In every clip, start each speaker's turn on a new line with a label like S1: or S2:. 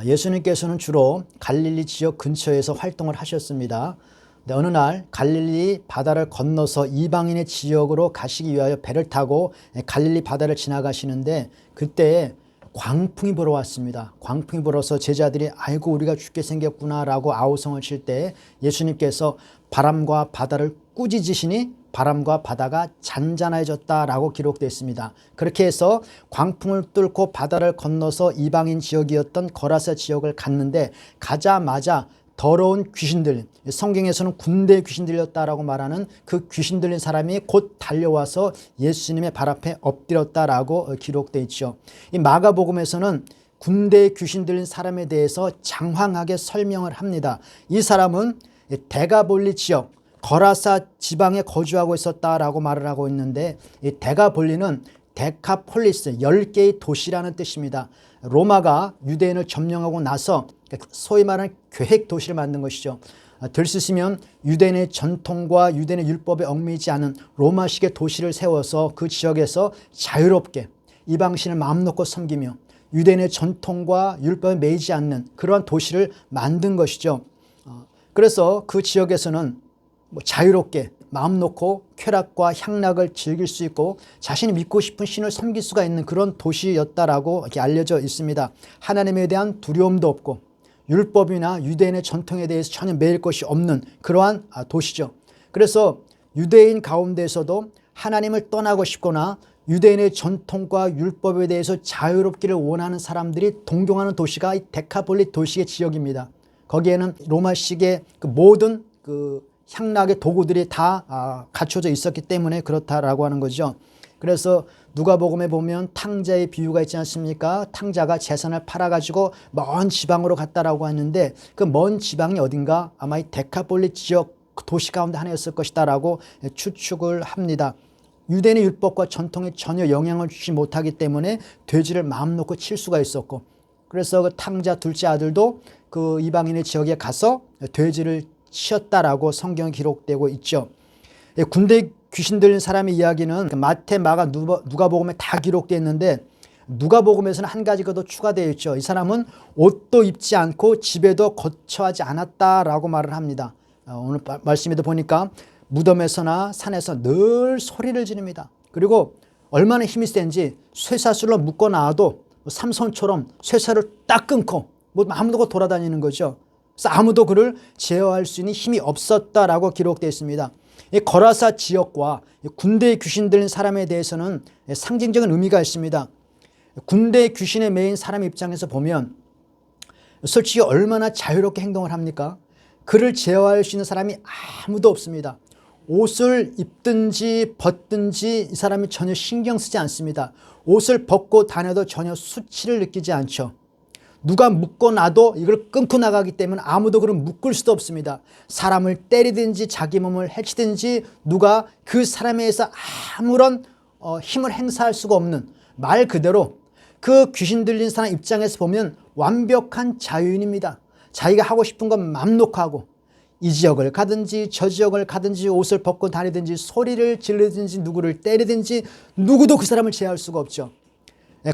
S1: 예수님께서는 주로 갈릴리 지역 근처에서 활동을 하셨습니다. 어느 날 갈릴리 바다를 건너서 이방인의 지역으로 가시기 위하여 배를 타고 갈릴리 바다를 지나가시는데 그때 광풍이 불어왔습니다. 광풍이 불어서 제자들이 아이고 우리가 죽게 생겼구나 라고 아우성을 칠 때 예수님께서 바람과 바다를 꾸짖으시니 바람과 바다가 잔잔해졌다라고 기록되어 있습니다. 그렇게 해서 광풍을 뚫고 바다를 건너서 이방인 지역이었던 거라사 지역을 갔는데 가자마자 더러운 귀신들, 성경에서는 군대 귀신 들렸다라고 말하는 그 귀신 들린 사람이 곧 달려와서 예수님의 발 앞에 엎드렸다라고 기록되어 있죠. 이 마가복음에서는 군대 귀신 들린 사람에 대해서 장황하게 설명을 합니다. 이 사람은 데가볼리 지역, 거라사 지방에 거주하고 있었다라고 말을 하고 있는데 이 데가볼리는 데카폴리스, 10개의 도시라는 뜻입니다. 로마가 유대인을 점령하고 나서 소위 말하는 계획 도시를 만든 것이죠. 들쑤시면 유대인의 전통과 유대인의 율법에 얽매이지 않은 로마식의 도시를 세워서 그 지역에서 자유롭게 이방신을 마음 놓고 섬기며 유대인의 전통과 율법에 매이지 않는 그러한 도시를 만든 것이죠. 그래서 그 지역에서는 자유롭게 마음 놓고 쾌락과 향락을 즐길 수 있고 자신이 믿고 싶은 신을 섬길 수가 있는 그런 도시였다라고 이렇게 알려져 있습니다. 하나님에 대한 두려움도 없고 율법이나 유대인의 전통에 대해서 전혀 매일 것이 없는 그러한 도시죠. 그래서 유대인 가운데서도 하나님을 떠나고 싶거나 유대인의 전통과 율법에 대해서 자유롭기를 원하는 사람들이 동경하는 도시가 이 데카폴리 도시의 지역입니다. 거기에는 로마식의 그 모든 향락의 도구들이 다 갖춰져 있었기 때문에 그렇다라고 하는 거죠. 그래서 누가복음에 보면 탕자의 비유가 있지 않습니까? 탕자가 재산을 팔아가지고 먼 지방으로 갔다라고 하는데 그 먼 지방이 어딘가 아마 이 데카폴리 지역 도시 가운데 하나였을 것이다라고 추측을 합니다. 유대인의 율법과 전통에 전혀 영향을 주지 못하기 때문에 돼지를 마음 놓고 칠 수가 있었고 그래서 그 탕자 둘째 아들도 그 이방인의 지역에 가서 돼지를 치었다라고 성경에 기록되고 있죠. 군대 귀신 들린 사람의 이야기는 마태, 마가, 누가복음에 다 기록되어 있는데 누가복음에서는 한 가지가 더 추가되어 있죠. 이 사람은 옷도 입지 않고 집에도 거처하지 않았다라고 말을 합니다. 오늘 말씀에도 보니까 무덤에서나 산에서 늘 소리를 지릅니다. 그리고 얼마나 힘이 센지 쇠사슬로 묶어놔도 삼손처럼 쇠사를 딱 끊고 마음 놓고 돌아다니는 거죠. 그래서 아무도 그를 제어할 수 있는 힘이 없었다라고 기록되어 있습니다. 이 거라사 지역과 군대에 귀신 들린 사람에 대해서는 상징적인 의미가 있습니다. 군대에 귀신에 매인 사람 입장에서 보면 솔직히 얼마나 자유롭게 행동을 합니까? 그를 제어할 수 있는 사람이 아무도 없습니다. 옷을 입든지 벗든지 이 사람이 전혀 신경 쓰지 않습니다. 옷을 벗고 다녀도 전혀 수치를 느끼지 않죠. 누가 묶어놔도 이걸 끊고 나가기 때문에 아무도 그를 묶을 수도 없습니다. 사람을 때리든지 자기 몸을 해치든지 누가 그 사람에 의해서 아무런 힘을 행사할 수가 없는 말 그대로 그 귀신 들린 사람 입장에서 보면 완벽한 자유인입니다. 자기가 하고 싶은 건 맘 놓고 하고 이 지역을 가든지 저 지역을 가든지 옷을 벗고 다니든지 소리를 지르든지 누구를 때리든지 누구도 그 사람을 제어할 수가 없죠.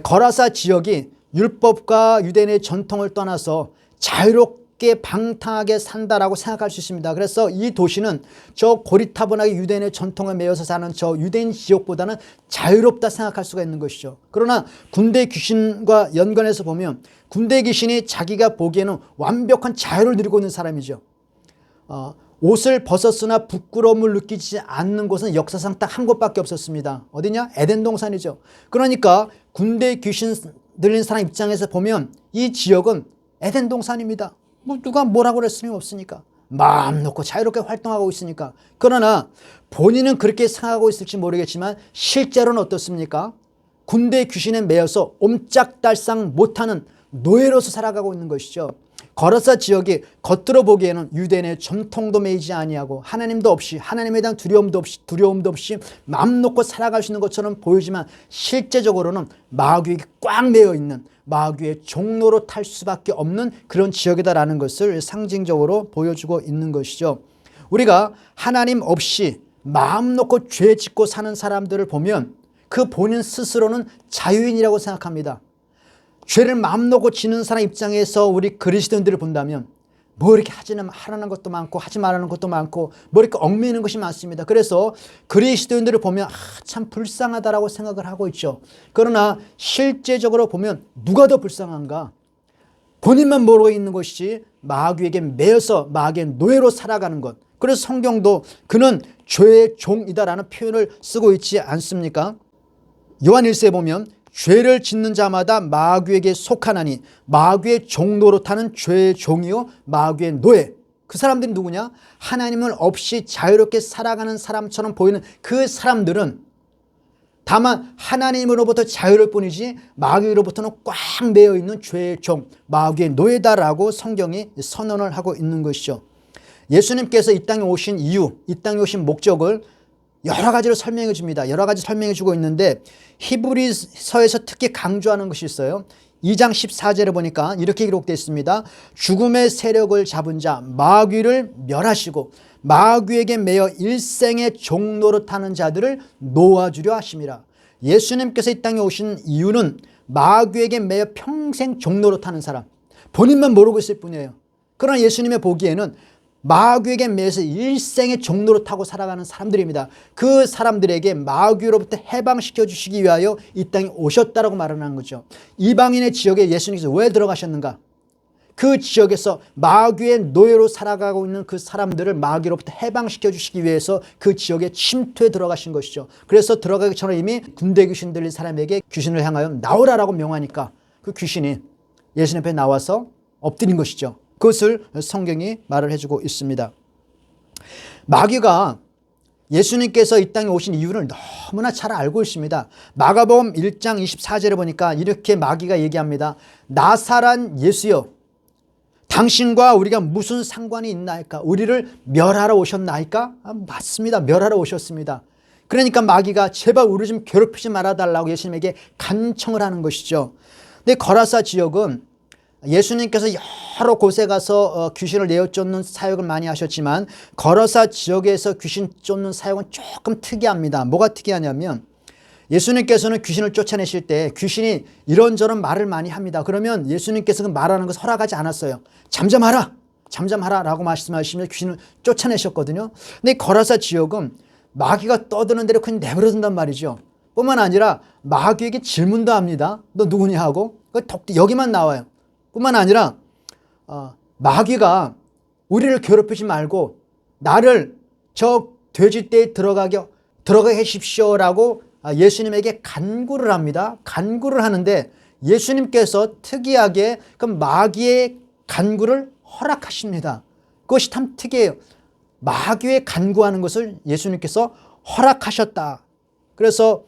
S1: 거라사 지역이 율법과 유대인의 전통을 떠나서 자유롭게 방탕하게 산다라고 생각할 수 있습니다. 그래서 이 도시는 저 고리타분하게 유대인의 전통에 매여서 사는 저 유대인 지역보다는 자유롭다 생각할 수가 있는 것이죠. 그러나 군대 귀신과 연관해서 보면 군대 귀신이 자기가 보기에는 완벽한 자유를 누리고 있는 사람이죠. 옷을 벗었으나 부끄러움을 느끼지 않는 곳은 역사상 딱 한 곳밖에 없었습니다. 어디냐? 에덴 동산이죠. 그러니까 군대 귀신 들린 사람 입장에서 보면 이 지역은 에덴 동산입니다. 누가 뭐라고 그럴 수는 없으니까. 마음 놓고 자유롭게 활동하고 있으니까. 그러나 본인은 그렇게 생각하고 있을지 모르겠지만 실제로는 어떻습니까? 군대 귀신에 매여서 옴짝달싹 못하는 노예로서 살아가고 있는 것이죠. 거라사 지역이 겉으로 보기에는 유대인의 전통도 매이지 아니하고 하나님도 없이 하나님에 대한 두려움도 없이 마음 놓고 살아갈 수 있는 것처럼 보이지만 실제적으로는 마귀에 꽉 매여 있는 마귀의 종로로 탈 수밖에 없는 그런 지역이다라는 것을 상징적으로 보여주고 있는 것이죠. 우리가 하나님 없이 마음 놓고 죄 짓고 사는 사람들을 보면 그 본인 스스로는 자유인이라고 생각합니다. 죄를 마음 놓고 지는 사람 입장에서 우리 그리스도인들을 본다면 뭐 이렇게 하라는 것도 많고 하지 말라는 것도 많고 뭐 이렇게 얽매이는 것이 많습니다. 그래서 그리스도인들을 보면 참 불쌍하다라고 생각을 하고 있죠. 그러나 실제적으로 보면 누가 더 불쌍한가? 본인만 모르고 있는 것이지 마귀에게 매여서 마귀의 노예로 살아가는 것. 그래서 성경도 그는 죄의 종이다라는 표현을 쓰고 있지 않습니까? 요한 1서에 보면 죄를 짓는 자마다 마귀에게 속하나니 마귀의 종로로 타는 죄의 종이요 마귀의 노예. 그 사람들이 누구냐? 하나님은 없이 자유롭게 살아가는 사람처럼 보이는 그 사람들은 다만 하나님으로부터 자유로울 뿐이지 마귀로부터는 꽉 매여 있는 죄의 종, 마귀의 노예다라고 성경이 선언을 하고 있는 것이죠. 예수님께서 이 땅에 오신 이유, 이 땅에 오신 목적을 여러 가지로 설명해 줍니다. 여러 가지 설명해 주고 있는데 히브리서에서 특히 강조하는 것이 있어요. 2장 14절에 보니까 이렇게 기록되어 있습니다. 죽음의 세력을 잡은 자 마귀를 멸하시고 마귀에게 매여 일생의 종로로 타는 자들을 놓아주려 하심이라. 예수님께서 이 땅에 오신 이유는 마귀에게 매여 평생 종로로 타는 사람, 본인만 모르고 있을 뿐이에요. 그러나 예수님의 보기에는 마귀에게 매여서 일생의 종로로 타고 살아가는 사람들입니다. 그 사람들에게 마귀로부터 해방시켜 주시기 위하여 이 땅에 오셨다라고 말하는 거죠. 이방인의 지역에 예수님께서 왜 들어가셨는가? 그 지역에서 마귀의 노예로 살아가고 있는 그 사람들을 마귀로부터 해방시켜 주시기 위해서 그 지역에 침투해 들어가신 것이죠. 그래서 들어가기 전에 이미 군대 귀신 들린 사람에게 귀신을 향하여 나오라라고 명하니까 그 귀신이 예수님 앞에 나와서 엎드린 것이죠. 그것을 성경이 말을 해주고 있습니다. 마귀가 예수님께서 이 땅에 오신 이유를 너무나 잘 알고 있습니다. 마가복음 1장 24절에 보니까 이렇게 마귀가 얘기합니다. 나사란 예수여, 당신과 우리가 무슨 상관이 있나이까? 우리를 멸하러 오셨나이까? 맞습니다. 멸하러 오셨습니다. 그러니까 마귀가 제발 우리 좀 괴롭히지 말아달라고 예수님에게 간청을 하는 것이죠. 근데 거라사 지역은 예수님께서 여러 곳에 가서 귀신을 내어 쫓는 사역을 많이 하셨지만 거라사 지역에서 귀신 쫓는 사역은 조금 특이합니다. 뭐가 특이하냐면 예수님께서는 귀신을 쫓아내실 때 귀신이 이런저런 말을 많이 합니다. 그러면 예수님께서 그 말하는 것을 허락하지 않았어요. 잠잠하라 라고 말씀하시면서 귀신을 쫓아내셨거든요. 근데 거라사 지역은 마귀가 떠드는 대로 그냥 내버려 둔단 말이죠. 뿐만 아니라 마귀에게 질문도 합니다. 너 누구냐 하고 여기만 나와요. 뿐만 아니라 마귀가 우리를 괴롭히지 말고 나를 저 돼지떼에 들어가게 하십시오라고 예수님에게 간구를 합니다. 간구를 하는데 예수님께서 특이하게 그 마귀의 간구를 허락하십니다. 그것이 참 특이해요. 마귀의 간구하는 것을 예수님께서 허락하셨다. 그래서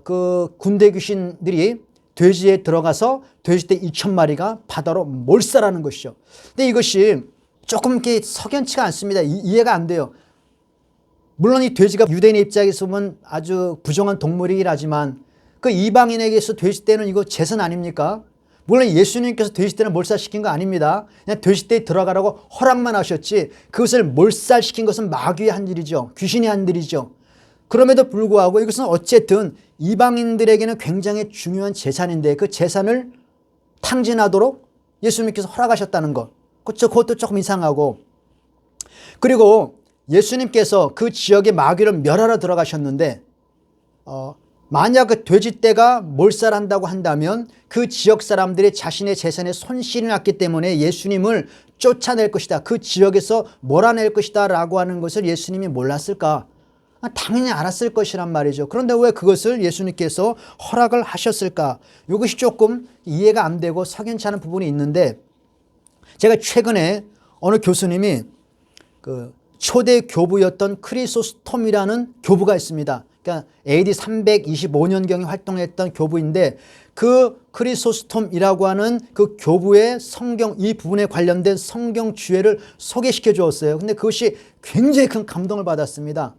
S1: 그 군대 귀신들이 돼지에 들어가서 돼지떼 2,000마리가 바다로 몰살하는 것이죠. 근데 이것이 조금 이렇게 석연치가 않습니다. 이해가 안 돼요. 물론 이 돼지가 유대인의 입장에서 보면 아주 부정한 동물이긴 하지만 그 이방인에게서 돼지떼는 이거 제선 아닙니까? 물론 예수님께서 돼지떼를 몰살시킨 거 아닙니다. 그냥 돼지떼에 들어가라고 허락만 하셨지 그것을 몰살시킨 것은 마귀의 한 일이죠. 귀신의 한 일이죠. 그럼에도 불구하고 이것은 어쨌든 이방인들에게는 굉장히 중요한 재산인데 그 재산을 탕진하도록 예수님께서 허락하셨다는 것. 그것도 조금 이상하고, 그리고 예수님께서 그 지역의 마귀를 멸하러 들어가셨는데 만약 그 돼지떼가 몰살한다고 한다면 그 지역 사람들이 자신의 재산에 손실이 났기 때문에 예수님을 쫓아낼 것이다. 그 지역에서 몰아낼 것이다 라고 하는 것을 예수님이 몰랐을까? 당연히 알았을 것이란 말이죠. 그런데 왜 그것을 예수님께서 허락을 하셨을까? 이것이 조금 이해가 안 되고 석연치 않은 부분이 있는데, 제가 최근에 어느 교수님이 그 초대 교부였던 크리소스톰이라는 교부가 있습니다. 그러니까 AD 325년경에 활동했던 교부인데 그 크리소스톰이라고 하는 그 교부의 성경 이 부분에 관련된 성경 주해를 소개시켜 주었어요. 근데 그것이 굉장히 큰 감동을 받았습니다.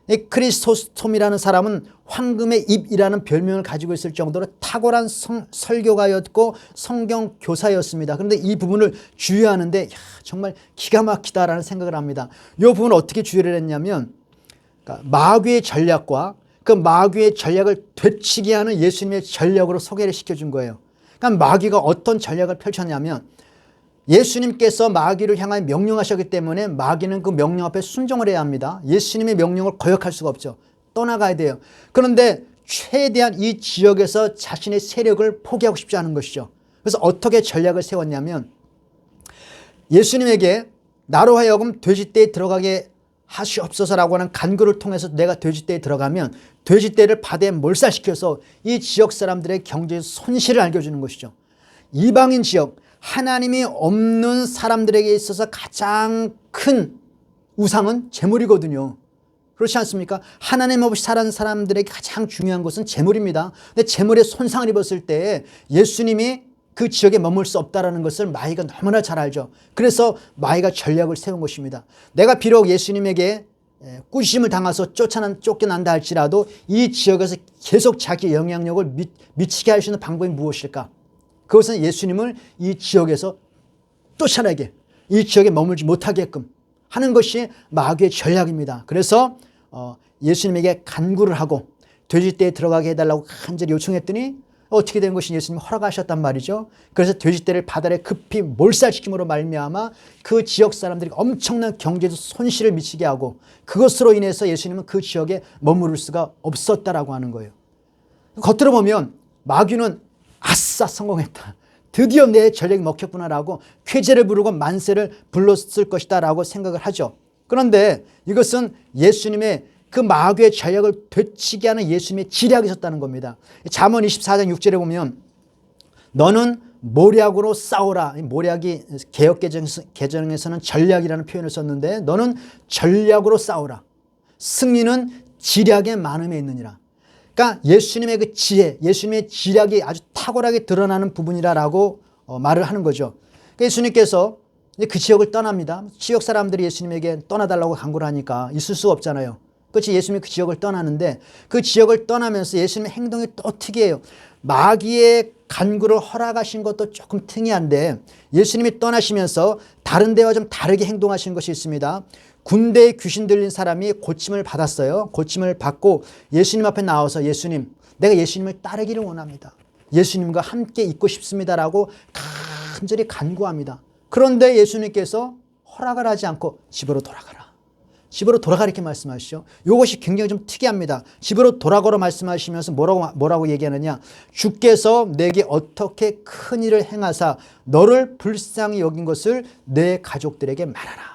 S1: 이 크리소스톰이라는 사람은 황금의 입이라는 별명을 가지고 있을 정도로 탁월한 설교가였고 성경 교사였습니다. 그런데 이 부분을 주의하는데 정말 기가 막히다라는 생각을 합니다. 이 부분을 어떻게 주의를 했냐면, 그러니까 마귀의 전략과 그 마귀의 전략을 되치게 하는 예수님의 전략으로 소개를 시켜준 거예요. 그러니까 마귀가 어떤 전략을 펼쳤냐면 예수님께서 마귀를 향하여 명령하셨기 때문에 마귀는 그 명령 앞에 순종을 해야 합니다. 예수님의 명령을 거역할 수가 없죠. 떠나가야 돼요. 그런데 최대한 이 지역에서 자신의 세력을 포기하고 싶지 않은 것이죠. 그래서 어떻게 전략을 세웠냐면 예수님에게 나로 하여금 돼지떼에 들어가게 하시옵소서라고 하는 간구를 통해서 내가 돼지떼에 들어가면 돼지떼를 바다에 몰살시켜서 이 지역 사람들의 경제의 손실을 안겨주는 것이죠. 이방인 지역, 하나님이 없는 사람들에게 있어서 가장 큰 우상은 재물이거든요. 그렇지 않습니까? 하나님 없이 사는 사람들에게 가장 중요한 것은 재물입니다. 근데 재물에 손상을 입었을 때 예수님이 그 지역에 머물 수 없다는 것을 마귀가 너무나 잘 알죠. 그래서 마귀가 전략을 세운 것입니다. 내가 비록 예수님에게 꾸심을 당해서 쫓겨난다 할지라도 이 지역에서 계속 자기 영향력을 미치게 할 수 있는 방법이 무엇일까? 그것은 예수님을 이 지역에서 쫓아내게, 이 지역에 머물지 못하게끔 하는 것이 마귀의 전략입니다. 그래서 예수님에게 간구를 하고 돼지떼에 들어가게 해달라고 간절히 요청했더니 어떻게 된 것이 예수님이 허락하셨단 말이죠. 그래서 돼지떼를 바다에 급히 몰살시킴으로 말미암아 그 지역 사람들이 엄청난 경제적 손실을 미치게 하고 그것으로 인해서 예수님은 그 지역에 머무를 수가 없었다라고 하는 거예요. 겉으로 보면 마귀는 아싸 성공했다. 드디어 내 전략이 먹혔구나라고 쾌재를 부르고 만세를 불렀을 것이다 라고 생각을 하죠. 그런데 이것은 예수님의 그 마귀의 전략을 되치게 하는 예수님의 지략이 있었다는 겁니다. 잠언 24장 6절에 보면 너는 모략으로 싸우라. 모략이 개역 개정에서는 전략이라는 표현을 썼는데 너는 전략으로 싸우라. 승리는 지략의 많음에 있느니라. 그러니까 예수님의 그 지혜, 예수님의 지략이 아주 탁월하게 드러나는 부분이라고 말을 하는 거죠. 그러니까 예수님께서 그 지역을 떠납니다. 지역 사람들이 예수님에게 떠나달라고 간구를 하니까 있을 수가 없잖아요. 그렇지, 예수님이 그 지역을 떠나는데 그 지역을 떠나면서 예수님의 행동이 또 특이해요. 마귀의 간구를 허락하신 것도 조금 특이한데 예수님이 떠나시면서 다른 데와 좀 다르게 행동하시는 것이 있습니다. 군대에 귀신 들린 사람이 고침을 받았어요. 고침을 받고 예수님 앞에 나와서 예수님, 내가 예수님을 따르기를 원합니다. 예수님과 함께 있고 싶습니다라고 간절히 간구합니다. 그런데 예수님께서 허락을 하지 않고 집으로 돌아가라. 집으로 돌아가 이렇게 말씀하시죠. 이것이 굉장히 좀 특이합니다. 집으로 돌아가라 말씀하시면서 뭐라고 얘기하느냐. 주께서 내게 어떻게 큰 일을 행하사 너를 불쌍히 여긴 것을 내 가족들에게 말하라.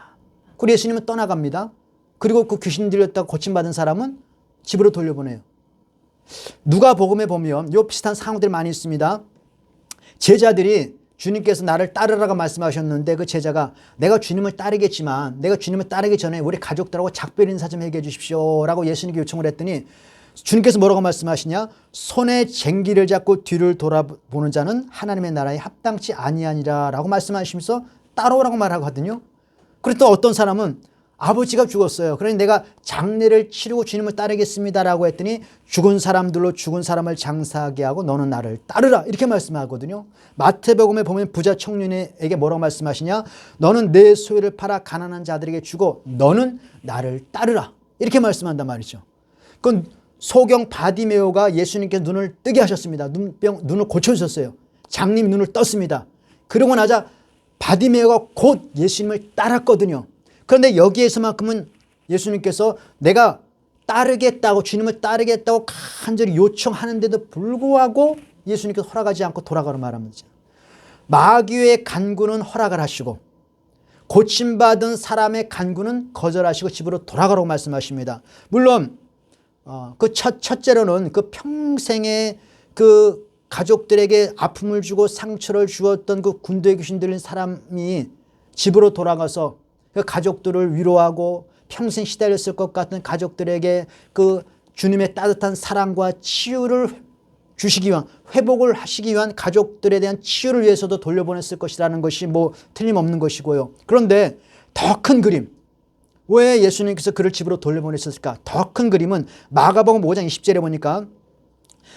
S1: 그리고 예수님은 떠나갑니다. 그리고 그 귀신 들렸다고 고침받은 사람은 집으로 돌려보내요. 누가복음에 보면 이 비슷한 상황들이 많이 있습니다. 제자들이 주님께서 나를 따르라고 말씀하셨는데 그 제자가 내가 주님을 따르겠지만 내가 주님을 따르기 전에 우리 가족들하고 작별 인사 좀 해게 해주십시오 라고 예수님께 요청을 했더니 주님께서 뭐라고 말씀하시냐. 손에 쟁기를 잡고 뒤를 돌아보는 자는 하나님의 나라에 합당치 아니하니라 라고 말씀하시면서 따라오라고 말하거든요. 그리고 또 어떤 사람은 아버지가 죽었어요. 그러니 내가 장례를 치르고 주님을 따르겠습니다라고 했더니 죽은 사람들로 죽은 사람을 장사하게 하고 너는 나를 따르라 이렇게 말씀하거든요. 마태복음에 보면 부자 청년에게 뭐라고 말씀하시냐. 너는 내 소유를 팔아 가난한 자들에게 주고 너는 나를 따르라 이렇게 말씀한단 말이죠. 그건 소경 바디메오가 예수님께 눈을 뜨게 하셨습니다. 눈을 고쳐주셨어요. 장님 눈을 떴습니다. 그러고 나자 바디메오가 곧 예수님을 따랐거든요. 그런데 여기에서만큼은 예수님께서 내가 따르겠다고 주님을 따르겠다고 간절히 요청하는데도 불구하고 예수님께서 허락하지 않고 돌아가라 말합니다. 마귀의 간구는 허락을 하시고 고침받은 사람의 간구는 거절하시고 집으로 돌아가라고 말씀하십니다. 물론 그 첫째로는 그 평생의 그 가족들에게 아픔을 주고 상처를 주었던 그 군대에 귀신 들린 사람이 집으로 돌아가서 그 가족들을 위로하고 평생 시달렸을 것 같은 가족들에게 그 주님의 따뜻한 사랑과 치유를 주시기 위한 회복을 하시기 위한 가족들에 대한 치유를 위해서도 돌려보냈을 것이라는 것이 뭐 틀림없는 것이고요. 그런데 더 큰 그림, 왜 예수님께서 그를 집으로 돌려보냈을까? 더 큰 그림은 마가복음 5장 20절에 보니까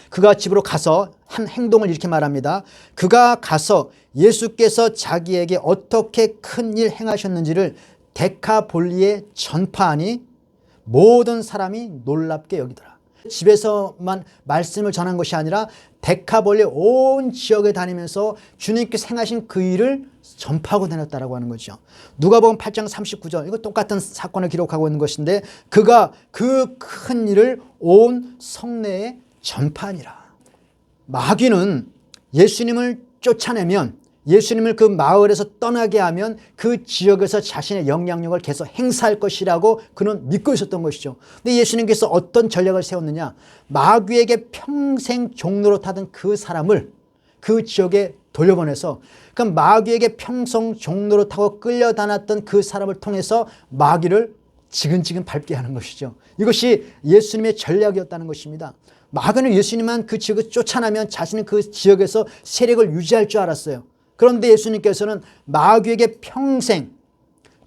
S1: 그가 집으로 가서 한 행동을 이렇게 말합니다. 그가 가서 예수께서 자기에게 어떻게 큰 일 행하셨는지를 데카볼리에 전파하니 모든 사람이 놀랍게 여기더라. 집에서만 말씀을 전한 것이 아니라 데카볼리 온 지역에 다니면서 주님께서 행하신 그 일을 전파하고 다녔다라고 하는 거죠. 누가복음 8장 39절, 이거 똑같은 사건을 기록하고 있는 것인데 그가 그 큰 일을 온 성내에 전파하니라. 마귀는 예수님을 쫓아내면, 예수님을 그 마을에서 떠나게 하면 그 지역에서 자신의 영향력을 계속 행사할 것이라고 그는 믿고 있었던 것이죠. 근데 예수님께서 어떤 전략을 세웠느냐? 마귀에게 평생 종로로 타던 그 사람을 그 지역에 돌려보내서, 그 마귀에게 평생 종로로 타고 끌려다녔던 그 사람을 통해서 마귀를 지근지근 밟게 하는 것이죠. 이것이 예수님의 전략이었다는 것입니다. 마귀는 예수님만 그 지역을 쫓아나면 자신은 그 지역에서 세력을 유지할 줄 알았어요. 그런데 예수님께서는 마귀에게 평생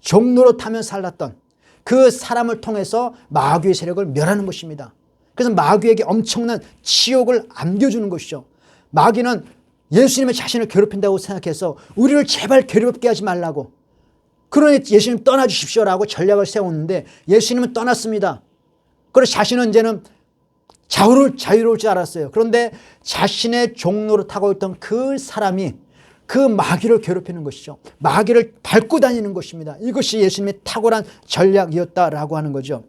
S1: 종로로 타며 살았던 그 사람을 통해서 마귀의 세력을 멸하는 것입니다. 그래서 마귀에게 엄청난 치욕을 안겨주는 것이죠. 마귀는 예수님의 자신을 괴롭힌다고 생각해서 우리를 제발 괴롭게 하지 말라고, 그러니 예수님 떠나주십시오라고 전략을 세웠는데 예수님은 떠났습니다. 그래서 자신은 이제는 자유로울 줄 알았어요. 그런데 자신의 종로로 타고 있던 그 사람이 그 마귀를 괴롭히는 것이죠. 마귀를 밟고 다니는 것입니다. 이것이 예수님의 탁월한 전략이었다라고 하는 거죠.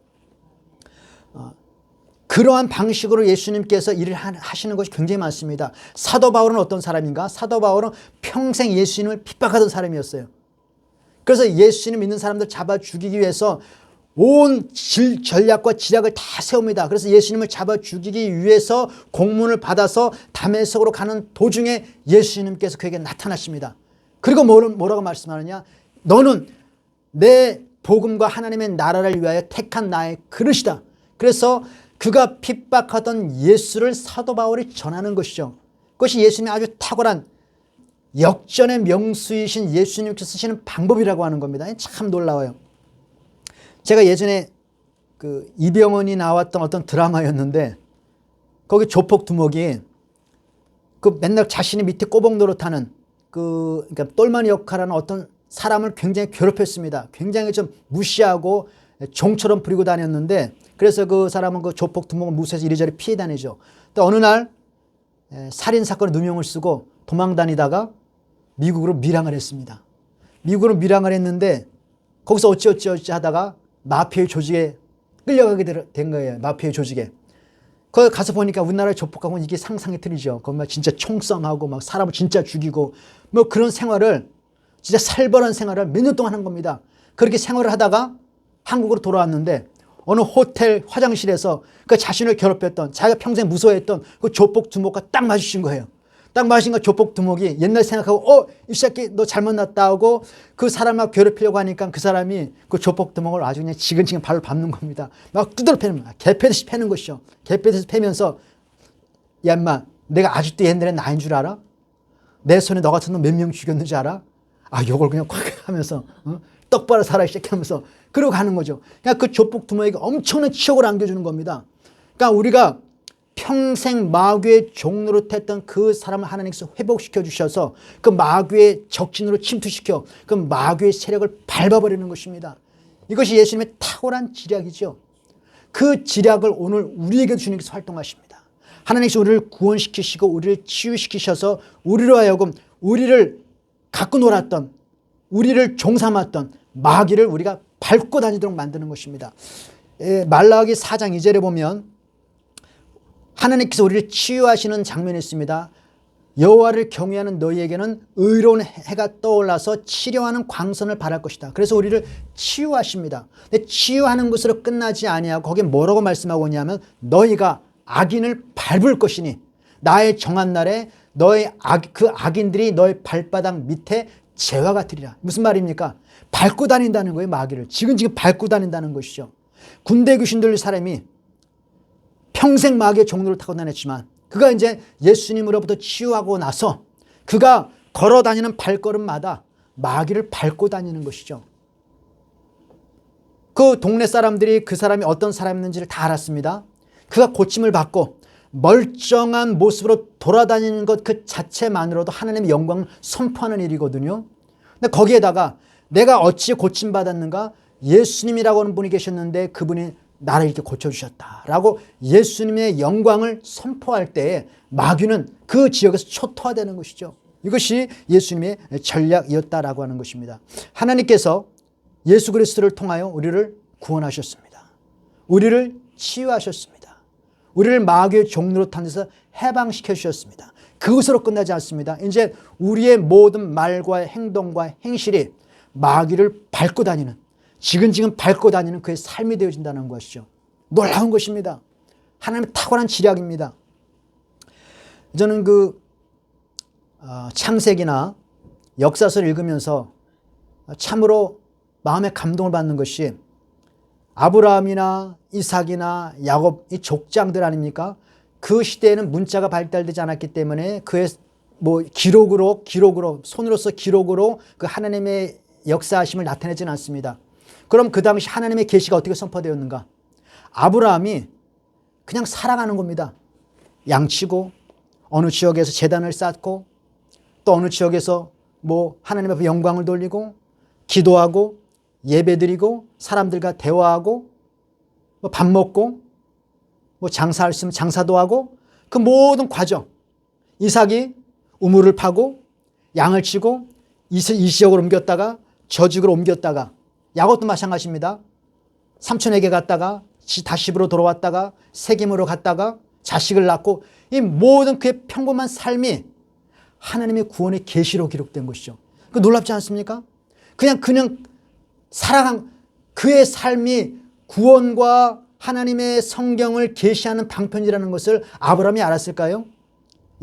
S1: 그러한 방식으로 예수님께서 일을 하시는 것이 굉장히 많습니다. 사도 바울은 어떤 사람인가? 사도 바울은 평생 예수님을 핍박하던 사람이었어요. 그래서 예수님 믿는 사람들 잡아 죽이기 위해서 온 전략과 지략을 다 세웁니다. 그래서 예수님을 잡아 죽이기 위해서 공문을 받아서 다메섹으로 가는 도중에 예수님께서 그에게 나타나십니다. 그리고 뭐라고 말씀하느냐? 너는 내 복음과 하나님의 나라를 위하여 택한 나의 그릇이다. 그래서 그가 핍박하던 예수를 사도 바울이 전하는 것이죠. 그것이 예수님의 아주 탁월한 역전의 명수이신 예수님께서 쓰시는 방법이라고 하는 겁니다. 참 놀라워요. 제가 예전에 그 이병헌이 나왔던 어떤 드라마였는데 거기 조폭 두목이 그 맨날 자신이 밑에 꼬복 노릇하는 그러니까 똘마니 역할하는 어떤 사람을 굉장히 괴롭혔습니다. 굉장히 좀 무시하고 종처럼 부리고 다녔는데, 그래서 그 사람은 그 조폭 두목은 무서워서 이리저리 피해 다니죠. 또 어느 날 살인사건에 누명을 쓰고 도망 다니다가 미국으로 밀항을 했습니다. 미국으로 밀항을 했는데 거기서 어찌 하다가 마피아의 조직에 끌려가게 된 거예요. 마피아의 조직에. 거기 가서 보니까 우리나라의 조폭하고는 이게 상상이 틀리죠. 거기 막 진짜 총싸움하고 막 사람을 진짜 죽이고 뭐 그런 생활을, 진짜 살벌한 생활을 몇 년 동안 한 겁니다. 그렇게 생활을 하다가 한국으로 돌아왔는데 어느 호텔 화장실에서 그 자신을 괴롭혔던, 자기가 평생 무서워했던 그 조폭 두목과 딱 마주친 거예요. 딱 마주친 조폭 두목이 옛날 생각하고 이 새끼 너 잘못 났다 하고 그 사람을 괴롭히려고 하니까 그 사람이 그 조폭 두목을 아주 그냥 지근지근 발로 밟는 겁니다. 막 두드러 패는 거야. 개패듯이 패는 것이죠. 개패듯이 패면서 야 인마 내가 아직도 옛날에 나인 줄 알아? 내 손에 너 같은 놈 몇 명 죽였는지 알아? 아 요걸 그냥 콱 하면서 똑바로 살아 시작하면서 그러고 가는 거죠. 그러니까 그 조폭 두목에게 엄청난 치욕을 안겨주는 겁니다. 그러니까 우리가 평생 마귀의 종로로 했던 그 사람을 하나님께서 회복시켜 주셔서 그 마귀의 적진으로 침투시켜 그 마귀의 세력을 밟아버리는 것입니다. 이것이 예수님의 탁월한 지략이죠. 그 지략을 오늘 우리에게 주님께서 활동하십니다. 하나님께서 우리를 구원시키시고 우리를 치유시키셔서 우리로 하여금 우리를 갖고 놀았던, 우리를 종삼았던 마귀를 우리가 밟고 다니도록 만드는 것입니다. 말라기 4장 2절에 보면 하나님께서 우리를 치유하시는 장면이 있습니다. 여호와를 경외하는 너희에게는 의로운 해가 떠올라서 치료하는 광선을 발할 것이다. 그래서 우리를 치유하십니다. 근데 치유하는 것으로 끝나지 아니하고 거기에 뭐라고 말씀하고 있냐면 너희가 악인을 밟을 것이니 나의 정한 날에 너의 그 악인들이 너의 발바닥 밑에 재와 같으리라. 무슨 말입니까? 밟고 다닌다는 거예요. 마귀를 지금 밟고 다닌다는 것이죠. 군대 귀신들 사람이 평생 마귀의 종로를 타고 다녔지만 그가 이제 예수님으로부터 치유하고 나서 그가 걸어 다니는 발걸음마다 마귀를 밟고 다니는 것이죠. 그 동네 사람들이 그 사람이 어떤 사람인지를 다 알았습니다. 그가 고침을 받고 멀쩡한 모습으로 돌아다니는 것 그 자체만으로도 하나님의 영광을 선포하는 일이거든요. 근데 거기에다가 내가 어찌 고침받았는가? 예수님이라고 하는 분이 계셨는데 그분이 나를 이렇게 고쳐주셨다라고 예수님의 영광을 선포할 때에 마귀는 그 지역에서 초토화되는 것이죠. 이것이 예수님의 전략이었다라고 하는 것입니다. 하나님께서 예수 그리스도를 통하여 우리를 구원하셨습니다. 우리를 치유하셨습니다. 우리를 마귀의 종로로 탄 데서 해방시켜 주셨습니다. 그것으로 끝나지 않습니다. 이제 우리의 모든 말과 행동과 행실이 마귀를 밟고 다니는, 지근지근 밟고 다니는 그의 삶이 되어진다는 것이죠. 놀라운 것입니다. 하나님의 탁월한 지략입니다. 저는 창세기나 역사서를 읽으면서 참으로 마음의 감동을 받는 것이 아브라함이나 이삭이나 야곱, 이 족장들 아닙니까? 그 시대에는 문자가 발달되지 않았기 때문에 그의 기록으로 손으로서 기록으로 그 하나님의 역사하심을 나타내지는 않습니다. 그럼 그 당시 하나님의 계시가 어떻게 선포되었는가? 아브라함이 그냥 살아가는 겁니다. 양치고 어느 지역에서 제단을 쌓고 또 어느 지역에서 하나님 앞에 영광을 돌리고 기도하고 예배드리고 사람들과 대화하고 밥 먹고 장사할 수 있으면 장사도 하고 그 모든 과정. 이삭이 우물을 파고 양을 치고 이 지역으로 옮겼다가 저 지역으로 옮겼다가 야곱도 마찬가지입니다. 삼촌에게 갔다가 다시 집으로 돌아왔다가 세겜으로 갔다가 자식을 낳고 이 모든 그의 평범한 삶이 하나님의 구원의 계시로 기록된 것이죠. 그 놀랍지 않습니까? 그냥 살아간 그의 삶이 구원과 하나님의 성경을 계시하는 방편이라는 것을 아브라함이 알았을까요?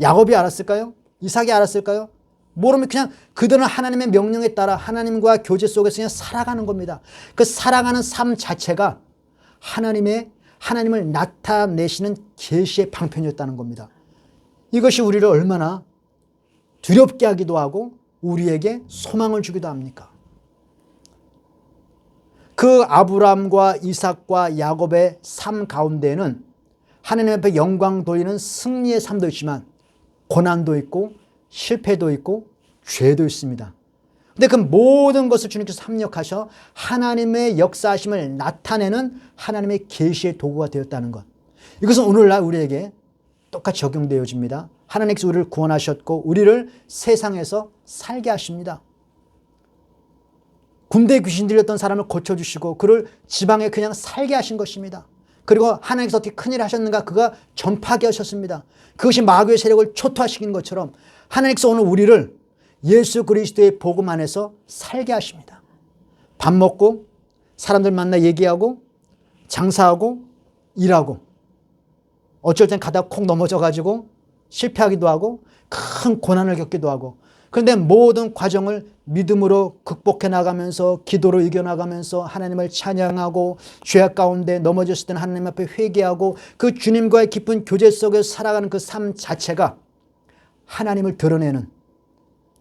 S1: 야곱이 알았을까요? 이삭이 알았을까요? 모르면 그냥 그들은 하나님의 명령에 따라 하나님과 교제 속에서 그냥 살아가는 겁니다. 그 살아가는 삶 자체가 하나님을 나타내시는 계시의 방편이었다는 겁니다. 이것이 우리를 얼마나 두렵게 하기도 하고 우리에게 소망을 주기도 합니까? 그 아브라함과 이삭과 야곱의 삶 가운데에는 하나님 앞에 영광 돌리는 승리의 삶도 있지만 고난도 있고 실패도 있고 죄도 있습니다. 근데 그 모든 것을 주님께서 합력하셔 하나님의 역사하심을 나타내는 하나님의 계시의 도구가 되었다는 것. 이것은 오늘날 우리에게 똑같이 적용되어집니다. 하나님께서 우리를 구원하셨고 우리를 세상에서 살게 하십니다. 군대에 귀신 들렸던 사람을 고쳐주시고 그를 지방에 그냥 살게 하신 것입니다. 그리고 하나님께서 어떻게 큰일을 하셨는가? 그가 전파하게 하셨습니다. 그것이 마귀의 세력을 초토화시키는 것처럼 하나님께서 오늘 우리를 예수 그리스도의 복음 안에서 살게 하십니다. 밥 먹고 사람들 만나 얘기하고 장사하고 일하고 어쩔 땐 가다가 콕 넘어져가지고 실패하기도 하고 큰 고난을 겪기도 하고 그런데 모든 과정을 믿음으로 극복해 나가면서 기도로 이겨나가면서 하나님을 찬양하고 죄악 가운데 넘어졌을 때는 하나님 앞에 회개하고 그 주님과의 깊은 교제 속에서 살아가는 그 삶 자체가 하나님을 드러내는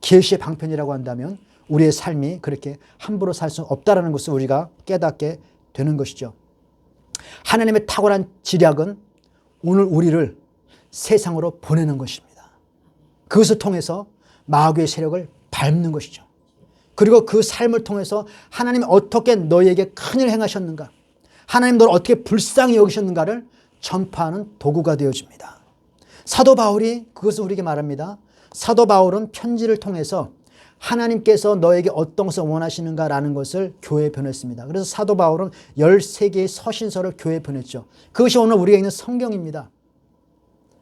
S1: 계시의 방편이라고 한다면 우리의 삶이 그렇게 함부로 살 수 없다는 것을 우리가 깨닫게 되는 것이죠. 하나님의 탁월한 지략은 오늘 우리를 세상으로 보내는 것입니다. 그것을 통해서 마귀의 세력을 밟는 것이죠. 그리고 그 삶을 통해서 하나님이 어떻게 너희에게 큰일 행하셨는가, 하나님 너를 어떻게 불쌍히 여기셨는가를 전파하는 도구가 되어집니다. 사도 바울이 그것을 우리에게 말합니다. 사도 바울은 편지를 통해서 하나님께서 너에게 어떤 것을 원하시는가라는 것을 교회에 보냈습니다. 그래서 사도 바울은 13개의 서신서를 교회에 보냈죠. 그것이 오늘 우리가 있는 성경입니다.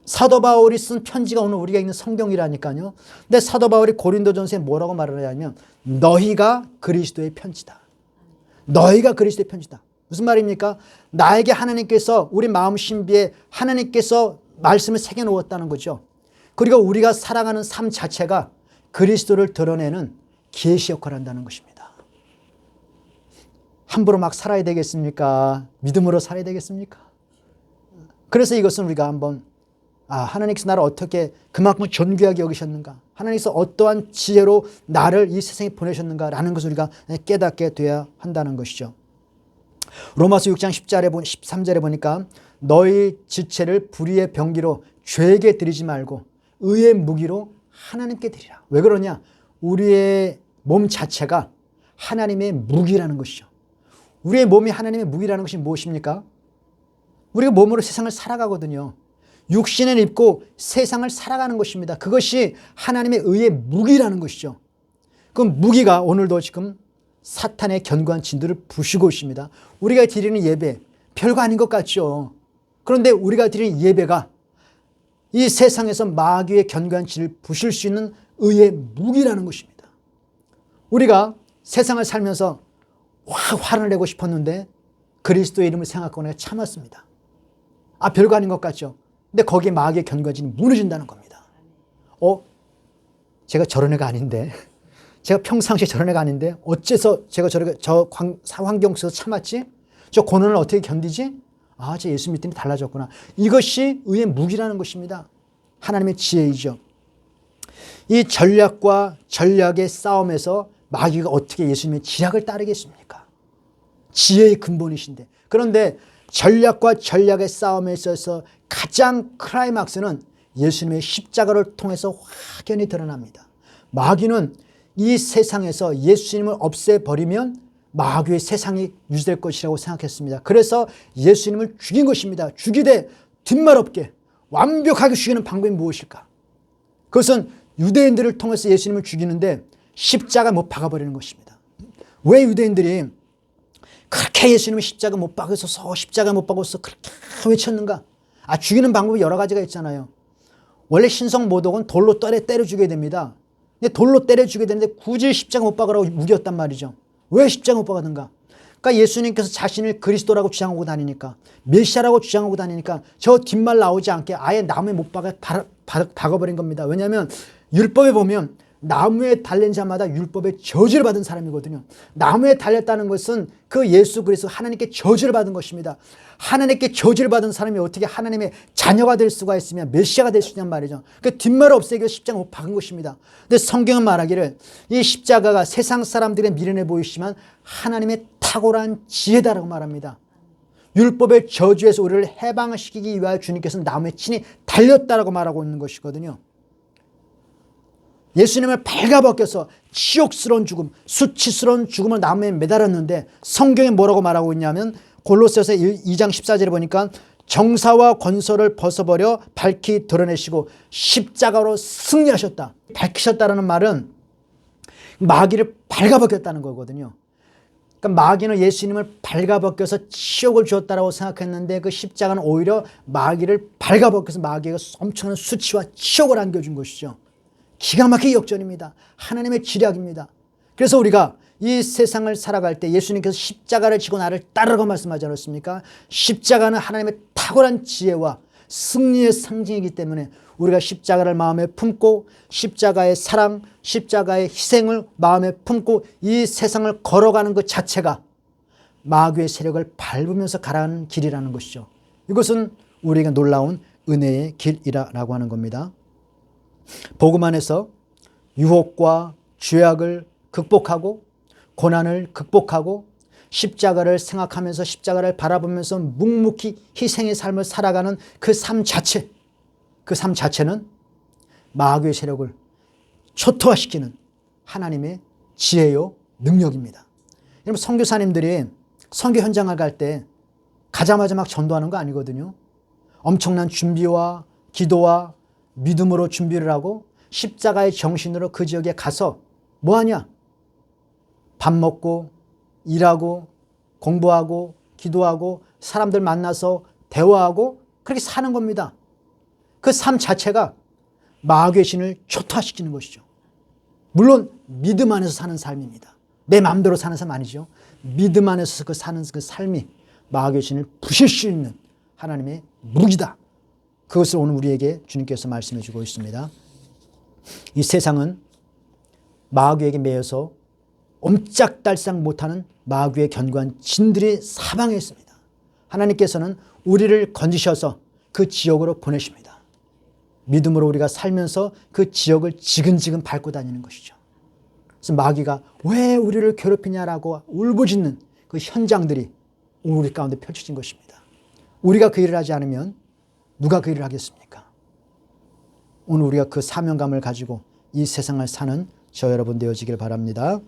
S1: 사도 바울이 쓴 편지가 오늘 우리가 읽는 성경이라니까요. 근데 사도 바울이 고린도전서에 뭐라고 말을 하냐면 너희가 그리스도의 편지다. 너희가 그리스도의 편지다. 무슨 말입니까? 나에게 하나님께서 우리 마음 신비에 하나님께서 말씀을 새겨놓았다는 거죠. 그리고 우리가 살아가는 삶 자체가 그리스도를 드러내는 계시 역할을 한다는 것입니다. 함부로 막 살아야 되겠습니까? 믿음으로 살아야 되겠습니까? 그래서 이것은 우리가 한번 하나님께서 나를 어떻게 그만큼 존귀하게 여기셨는가? 하나님께서 어떠한 지혜로 나를 이 세상에 보내셨는가라는 것을 우리가 깨닫게 돼야 한다는 것이죠. 로마서 6장 13절에 보니까 너희 지체를 불의의 병기로 죄에게 드리지 말고 의의 무기로 하나님께 드리라. 왜 그러냐? 우리의 몸 자체가 하나님의 무기라는 것이죠. 우리의 몸이 하나님의 무기라는 것이 무엇입니까? 우리가 몸으로 세상을 살아가거든요. 육신을 입고 세상을 살아가는 것입니다. 그것이 하나님의 의의 무기라는 것이죠. 그 무기가 오늘도 지금 사탄의 견고한 진들을 부수고 있습니다. 우리가 드리는 예배 별거 아닌 것 같죠. 그런데 우리가 드리는 예배가 이 세상에서 마귀의 견고한 진을 부실 수 있는 의의 무기라는 것입니다. 우리가 세상을 살면서 화를 내고 싶었는데 그리스도의 이름을 생각하고 내가 참았습니다. 별거 아닌 것 같죠. 근데 거기에 마귀의 견고한 진이 무너진다는 겁니다. 제가 저런 애가 아닌데, 제가 평상시에 저런 애가 아닌데 어째서 제가 저 환경 속에서 참았지? 저 고난을 어떻게 견디지? 제 예수 믿더니 달라졌구나. 이것이 의의 무기라는 것입니다. 하나님의 지혜이죠. 이 전략과 전략의 싸움에서 마귀가 어떻게 예수님의 지략을 따르겠습니까? 지혜의 근본이신데. 그런데 전략과 전략의 싸움에 있어서 가장 클라이막스는 예수님의 십자가를 통해서 확연히 드러납니다. 마귀는 이 세상에서 예수님을 없애버리면 마귀의 세상이 유지될 것이라고 생각했습니다. 그래서 예수님을 죽인 것입니다. 죽이되 뒷말 없게 완벽하게 죽이는 방법이 무엇일까? 그것은 유대인들을 통해서 예수님을 죽이는데 십자가 못 박아버리는 것입니다. 왜 유대인들이 그렇게 예수님을 십자가 못 박아서 십자가 못 박아서 그렇게 외쳤는가? 죽이는 방법이 여러 가지가 있잖아요. 원래 신성 모독은 돌로 때려 죽여야 됩니다. 근데 돌로 때려 죽여야 되는데 굳이 십자가 못 박으라고 우겼단 말이죠. 왜 십자가 못 박았는가? 그러니까 예수님께서 자신을 그리스도라고 주장하고 다니니까, 메시아라고 주장하고 다니니까 저 뒷말 나오지 않게 아예 나무에 못 박아버린 겁니다. 왜냐하면 율법에 보면 나무에 달린 자마다 율법의 저주를 받은 사람이거든요. 나무에 달렸다는 것은 그 예수 그리스도 하나님께 저주를 받은 것입니다. 하나님께 저주를 받은 사람이 어떻게 하나님의 자녀가 될 수가 있으며 메시아가 될 수 있냔 말이죠. 그 뒷말을 없애기 위해서 십자가 못 박은 것입니다. 근데 성경은 말하기를 이 십자가가 세상 사람들의 미련해 보이시지만 하나님의 탁월한 지혜다라고 말합니다. 율법의 저주에서 우리를 해방시키기 위하여 주님께서는 나무에 친히 달렸다라고 말하고 있는 것이거든요. 예수님을 발가벗겨서 치욕스러운 죽음, 수치스러운 죽음을 나무에 매달았는데 성경에 뭐라고 말하고 있냐면 골로새서 2장 14절에 보니까 정사와 권세를 벗어버려 밝히 드러내시고 십자가로 승리하셨다. 밝히셨다는 말은 마귀를 발가벗겼다는 거거든요. 그러니까 마귀는 예수님을 발가벗겨서 치욕을 주었다라고 생각했는데 그 십자가는 오히려 마귀를 발가벗겨서 마귀가 엄청난 수치와 치욕을 안겨준 것이죠. 기가 막힌 역전입니다. 하나님의 지략입니다. 그래서 우리가 이 세상을 살아갈 때 예수님께서 십자가를 지고 나를 따르라고 말씀하지 않았습니까? 십자가는 하나님의 탁월한 지혜와 승리의 상징이기 때문에 우리가 십자가를 마음에 품고 십자가의 사랑, 십자가의 희생을 마음에 품고 이 세상을 걸어가는 것 자체가 마귀의 세력을 밟으면서 가라는 길이라는 것이죠. 이것은 우리에게 놀라운 은혜의 길이라고 하는 겁니다. 복음 안에서 유혹과 죄악을 극복하고 고난을 극복하고 십자가를 생각하면서 십자가를 바라보면서 묵묵히 희생의 삶을 살아가는 그 삶 자체는 마귀의 세력을 초토화시키는 하나님의 지혜요 능력입니다. 여러분 선교사님들이 선교 현장을 갈 때 가자마자 막 전도하는 거 아니거든요. 엄청난 준비와 기도와 믿음으로 준비를 하고 십자가의 정신으로 그 지역에 가서 뭐하냐? 밥 먹고 일하고 공부하고 기도하고 사람들 만나서 대화하고 그렇게 사는 겁니다. 그 삶 자체가 마귀의 신을 초토화시키는 것이죠. 물론 믿음 안에서 사는 삶입니다. 내 마음대로 사는 삶 아니죠. 믿음 안에서 사는 그 삶이 마귀의 신을 부실 수 있는 하나님의 무기다. 그것을 오늘 우리에게 주님께서 말씀해 주고 있습니다. 이 세상은 마귀에게 매여서 옴짝달싹 못하는 마귀의 견고한 진들이 사방에 있습니다. 하나님께서는 우리를 건지셔서 그 지역으로 보내십니다. 믿음으로 우리가 살면서 그 지역을 지근지근 밟고 다니는 것이죠. 그래서 마귀가 왜 우리를 괴롭히냐라고 울부짖는 그 현장들이 오늘 우리 가운데 펼쳐진 것입니다. 우리가 그 일을 하지 않으면 누가 그 일을 하겠습니까? 오늘 우리가 그 사명감을 가지고 이 세상을 사는 저 여러분 되어지길 바랍니다.